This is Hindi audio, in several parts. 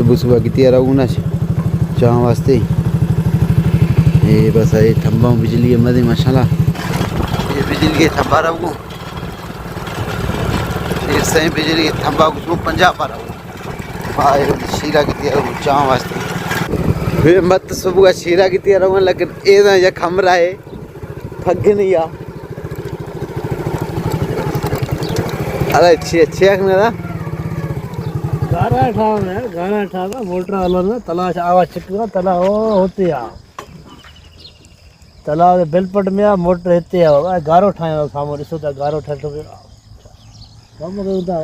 सुबह सुबह की तैयार रहूँ ना चाह वास्ते। ये बस ये थम्बा बिजली है मदे माशाल्लाह। ये बिजली के थम्बा रहूँ, ये सही बिजली के थम्बा को 50 पर रहूँ। शीरा की तैयार रहूँ चाह वास्ते। वे मत सुबह का शीरा की तैयार रहूँ, लेकिन ये खमरा है फग नहीं आ। अरे अच्छे ना गारा ठाना मोटर वाला ना तलाश आवाज चिकना तला हो होते आ तला बेलपट में आ मोटर हेते आ गारो ठायो सामो ॾिसो त गारो ठतो के कम कयूं था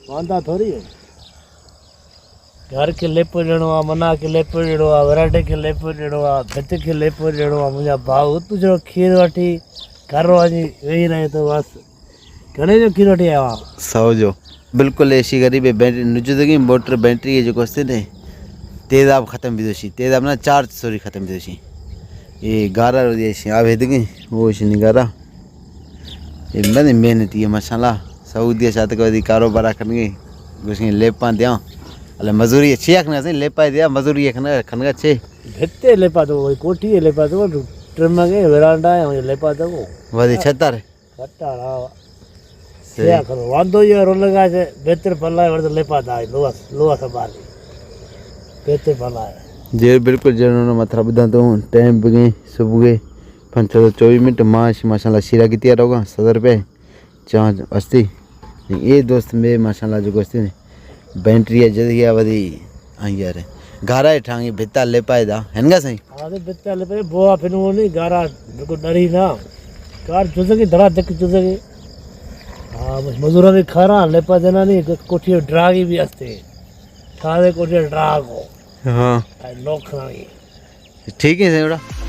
वांदा थोड़ी है। घर के लेप ॾियणो आहे, मना के लेप ॾियणो आहे, वराडे के लेप ॾियणो आहे, भित के लेप ॾियणो आहे। मुंहिंजा भाउ तुंहिंजो खीर वठी घर वञी वेही रहे तो बसि घणे जो खीर वठी आयो आहे 100 जो बिल्कुल ऐसी गरीब बैटरी नुजुदगी मोटर बैटरी है जो कोस्ते ने तेजाब ख़त्म भी दोशी तेजाब ना चार्ज सॉरी ख़त्म भी दोशी। ये गारा रो दिए आ भेदगी वो नहीं गारा। ये मैंने मेहनती है माशाल्लाह सऊदी साथ कभी कारोबार करने कुछ लेपा दिया अल मजूरी छेक ना लेपा दिया मजूरी खनगा छे भित्ते लेपा तो कोठी लेपा तो ट्रिम के वेरांडा है लेपा तो वधी छतर छतर क्या करो वांदो ये रोल लगा से बेहतर पल्ला है वर्द लेपा दा लोहा संभाल बेहतर पल्ला है जे बिल्कुल जनो मथरा बुदा तो टाइम बगे सुबह के 24 मिनट माशाल्लाह शीरा की तैयार होगा 100 रुपये चाह अस्ती। ये दोस्त में माशाल्लाह जो गोस्ती ने बैटरी है जल्दी आ वधी आई यार गारा ठांगी भित्ता ले पाएदा हनगा सही हां तो भित्ता ले पाए बोआ फिनु नहीं गारा बिल्कुल डरी ना कार जुजगी धड़ा धक जुजगी। हाँ बस मजूरा भी खारा लेपा देना नहीं कोठी ड्रागी भी हस्ते सारे कोठी ड्राग हो। हाँ लोग खानी ठीक है सही